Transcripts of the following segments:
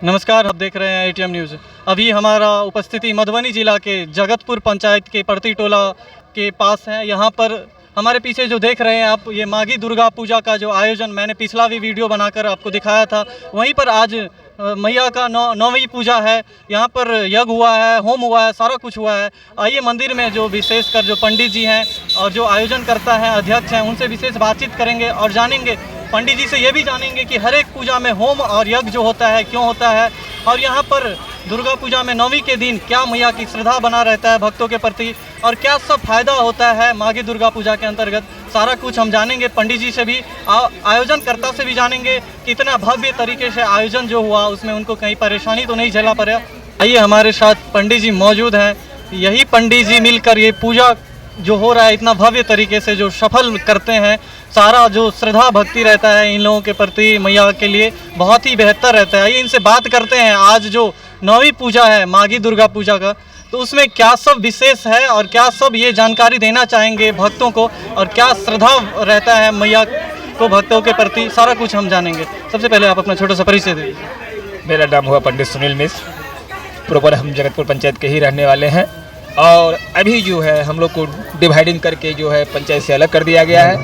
नमस्कार, आप देख रहे हैं एटीएम न्यूज़। अभी हमारा उपस्थिति मधुबनी जिला के जगतपुर पंचायत के परती टोला के पास है। यहाँ पर हमारे पीछे जो देख रहे हैं आप, ये माघी दुर्गा पूजा का जो आयोजन मैंने पिछला भी वीडियो बनाकर आपको दिखाया था, वहीं पर आज मैया का नौवीं पूजा है। यहाँ पर यज्ञ हुआ है, होम हुआ है, सारा कुछ हुआ है। आइए मंदिर में जो विशेषकर जो पंडित जी हैं और जो आयोजन करता है अध्यक्ष हैं, उनसे विशेष बातचीत करेंगे और जानेंगे, पंडित जी से ये भी जानेंगे कि हर एक पूजा में होम और यज्ञ जो होता है क्यों होता है, और यहाँ पर दुर्गा पूजा में नौवीं के दिन क्या मैया की श्रद्धा बना रहता है भक्तों के प्रति, और क्या सब फायदा होता है माघी दुर्गा पूजा के अंतर्गत, सारा कुछ हम जानेंगे पंडित जी से भी। आयोजनकर्ता से भी जानेंगे कि इतना भव्य तरीके से आयोजन जो हुआ उसमें उनको कहीं परेशानी तो नहीं झेलना पड़ा। आइए, हमारे साथ पंडित जी मौजूद हैं। यही पंडित जी मिलकर ये पूजा जो हो रहा है इतना भव्य तरीके से जो सफल करते हैं, सारा जो श्रद्धा भक्ति रहता है इन लोगों के प्रति मैया के लिए बहुत ही बेहतर रहता है। आइए इनसे बात करते हैं। आज जो नौवीं पूजा है माघी दुर्गा पूजा का, तो उसमें क्या सब विशेष है और क्या सब ये जानकारी देना चाहेंगे भक्तों को, और क्या श्रद्धा रहता है मैया को भक्तों के प्रति, सारा कुछ हम जानेंगे। सबसे पहले आप अपना छोटा सा परिचय दीजिए। मेरा नाम हुआ पंडित सुनील मिश्र। प्रॉपर हम जगतपुर पंचायत के ही रहने वाले हैं, और अभी जो है हम लोग को डिवाइडिंग करके जो है पंचायत से अलग कर दिया गया है।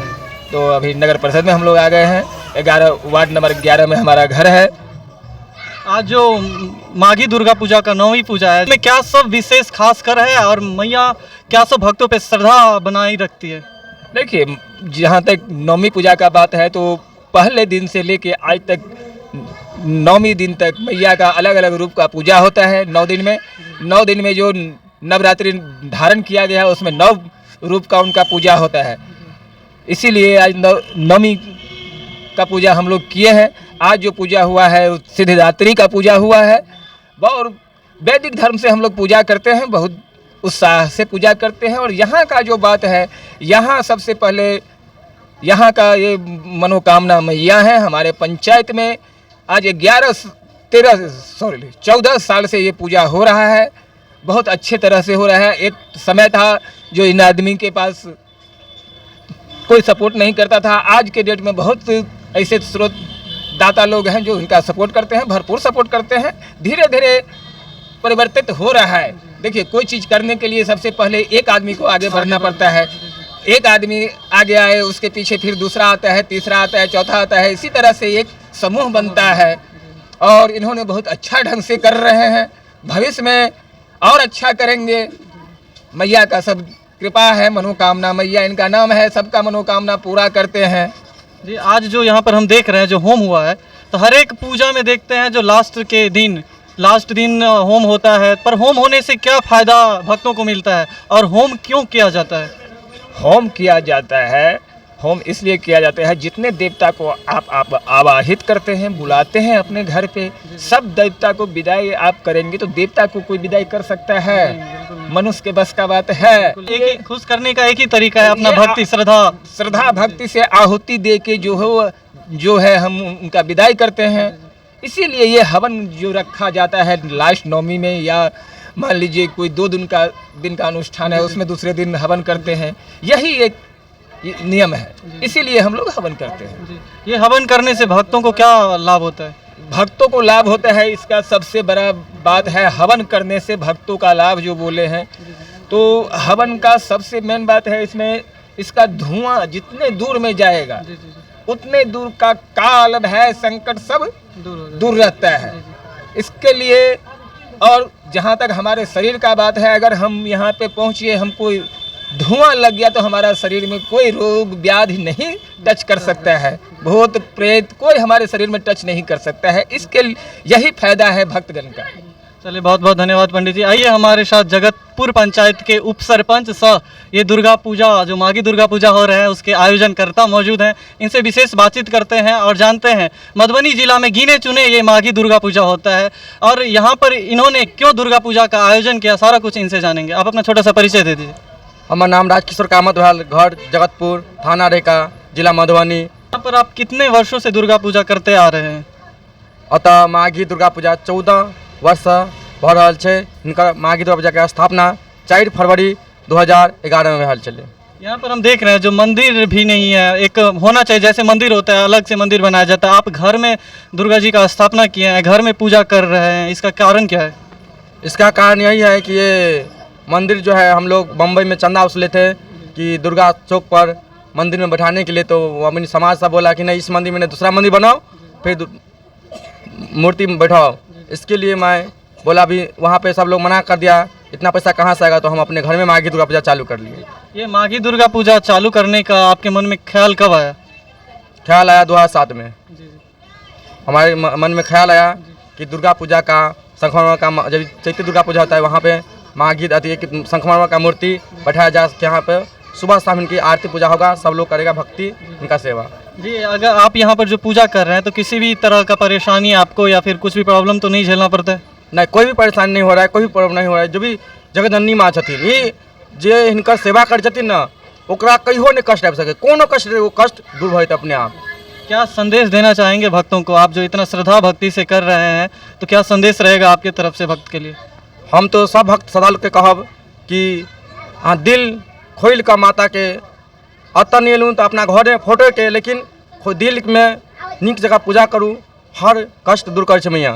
तो अभी नगर परिषद में हम लोग आ गए हैं। 11 वार्ड नंबर 11 में हमारा घर है। आज जो माघी दुर्गा पूजा का नौवीं पूजा है, इसमें क्या सब विशेष खास कर है और मैया क्या सब भक्तों पे श्रद्धा बनाई रखती है? देखिए, जहाँ तक नौवीं पूजा का बात है तो पहले दिन से लेके आज तक 9वीं दिन तक मैया का अलग अलग रूप का पूजा होता है। 9 दिन में जो नवरात्रि धारण किया गया है उसमें 9 रूप का उनका पूजा होता है। इसीलिए आज नवमी का पूजा हम लोग किए हैं। आज जो पूजा हुआ है सिद्धिदात्री का पूजा हुआ है। और वैदिक धर्म से हम लोग पूजा करते हैं, बहुत उत्साह से पूजा करते हैं। और यहाँ का जो बात है, यहाँ सबसे पहले यहाँ का ये मनोकामना मैया है। हमारे पंचायत में आज 14 साल से ये पूजा हो रहा है। बहुत अच्छे तरह से हो रहा है। एक समय था जो इन आदमी के पास कोई सपोर्ट नहीं करता था। आज के डेट में बहुत ऐसे स्रोत दाता लोग हैं जो इनका सपोर्ट करते हैं, भरपूर सपोर्ट करते हैं। धीरे धीरे परिवर्तित हो रहा है। देखिए, कोई चीज़ करने के लिए सबसे पहले एक आदमी को आगे बढ़ना पड़ता है। एक आदमी आगे आए, उसके पीछे फिर दूसरा आता है, तीसरा आता है, चौथा आता है। इसी तरह से एक समूह बनता है, और इन्होंने बहुत अच्छा ढंग से कर रहे हैं। भविष्य में और अच्छा करेंगे। मैया का सब कृपा है, मनोकामना मैया इनका नाम है, सबका मनोकामना पूरा करते हैं जी। आज जो यहाँ पर हम देख रहे हैं जो होम हुआ है, तो हर एक पूजा में देखते हैं जो लास्ट दिन होम होता है, पर होम होने से क्या फ़ायदा भक्तों को मिलता है और होम क्यों किया जाता है? होम किया जाता है, होम इसलिए किया जाता है, जितने देवता को आप आवाहित करते हैं, बुलाते हैं अपने घर पे, सब देवता को विदाई आप करेंगे तो देवता को कोई विदाई कर सकता है? मनुष्य के बस का बात है। एक ही खुश करने का एक ही तरीका है अपना भक्ति श्रद्धा भक्ति से आहुति दे के जो है हम उनका विदाई करते हैं। इसीलिए ये हवन जो रखा जाता है लास्ट नौमी में, या मान लीजिए कोई 2 दिन का अनुष्ठान है, उसमें दूसरे दिन हवन करते हैं। यही एक नियम है, इसीलिए हम लोग हवन करते हैं। ये हवन करने से भक्तों को क्या लाभ होता है? भक्तों को लाभ होता है, इसका सबसे बड़ा बात है हवन करने से भक्तों का लाभ जो बोले हैं। तो हवन का सबसे मेन बात है इसमें, इसका धुआं जितने दूर में जाएगा उतने दूर का काल भय संकट सब दूर रहता है। इसके लिए, और जहाँ तक हमारे शरीर का बात है, अगर हम यहाँ पे पहुँचिए, हम कोई धुआं लग गया तो हमारा शरीर में कोई रोग व्याधि नहीं टच कर सकता है। भूत प्रेत कोई हमारे शरीर में टच नहीं कर सकता है। इसके यही फायदा है भक्तगण का। चलिए, बहुत बहुत धन्यवाद पंडित जी। आइए, हमारे साथ जगतपुर पंचायत के उप सरपंच सह ये दुर्गा पूजा जो माघी दुर्गा पूजा हो रहा है उसके आयोजनकर्ता मौजूद हैं। इनसे विशेष बातचीत करते हैं और जानते हैं मधुबनी जिला में गिने चुने ये माघी दुर्गा पूजा होता है, और यहाँ पर इन्होंने क्यों दुर्गा पूजा का आयोजन किया, सारा कुछ इनसे जानेंगे। आप अपना छोटा सा परिचय दे दीजिए। हमारा नाम राजकिशोर कामत भाल, घर जगतपुर, थाना रेखा, जिला मधुबनी। यहाँ पर आप कितने वर्षों से दुर्गा पूजा करते आ रहे हैं? अतः माघी दुर्गा पूजा 14 वर्ष भऽ रहल छै। हिनकर माघी दुर्गा पूजा के स्थापना 4 फरवरी 2011 में भेल छलै। यहाँ पर हम देख रहे हैं जो मंदिर भी नहीं है, एक होना चाहिए जैसे मंदिर होता है अलग से मंदिर बनाया जाता है, आप घर में दुर्गा जी का स्थापना किए हैं, घर में पूजा कर रहे हैं, इसका कारण क्या है? इसका कारण यही है कि ये मंदिर जो है हम लोग बम्बई में चंदा वसूले थे कि दुर्गा चौक पर मंदिर में बैठाने के लिए, तो वो अपनी समाज से बोला कि नहीं इस मंदिर में नहीं दूसरा मंदिर बनाओ फिर मूर्ति में बैठाओ। इसके लिए मैं बोला भी वहाँ पे सब लोग मना कर दिया, इतना पैसा कहाँ से आएगा, तो हम अपने घर में माघी दुर्गा पूजा चालू कर लिए। ये माघी दुर्गा पूजा चालू करने का आपके मन में ख्याल कब आया? ख्याल आया 2007 में। हमारे मन में ख्याल आया कि दुर्गा पूजा का संखमरमर का जब चैती दुर्गा पूजा होता है वहाँ पे माघी आती है कि संखमरमर का मूर्ति बैठाया जा सके, यहाँ पे सुबह शाम इनकी आरती पूजा होगा, सब लोग करेगा भक्ति इनका सेवा। जी, अगर आप यहाँ पर जो पूजा कर रहे हैं तो किसी भी तरह का परेशानी आपको या फिर कुछ भी प्रॉब्लम तो नहीं झेलना पड़ता है? नहीं, कोई भी परेशानी नहीं हो रहा है, कोई भी प्रॉब्लम नहीं हो रहा है। जो भी जगदननी माँ छथिन ये जे हिनकर सेवा कर छथिन ना ओकरा कहियो नहीं कष्ट आबि सके, कोनो कष्ट रहे वो कष्ट दूर होत अपने आप। क्या संदेश देना चाहेंगे भक्तों को? आप जो इतना श्रद्धा भक्ति से कर रहे हैं तो क्या संदेश रहेगा आपके तरफ से भक्त के लिए? हम तो सब भक्त सदा लोग के कहब कि हाँ दिल खोल का माता के अतः नहीं लूँ तो अपना घरे फोटो के, लेकिन दिल में नीक जगह पूजा करूँ, हर कष्ट दूर कर मैया।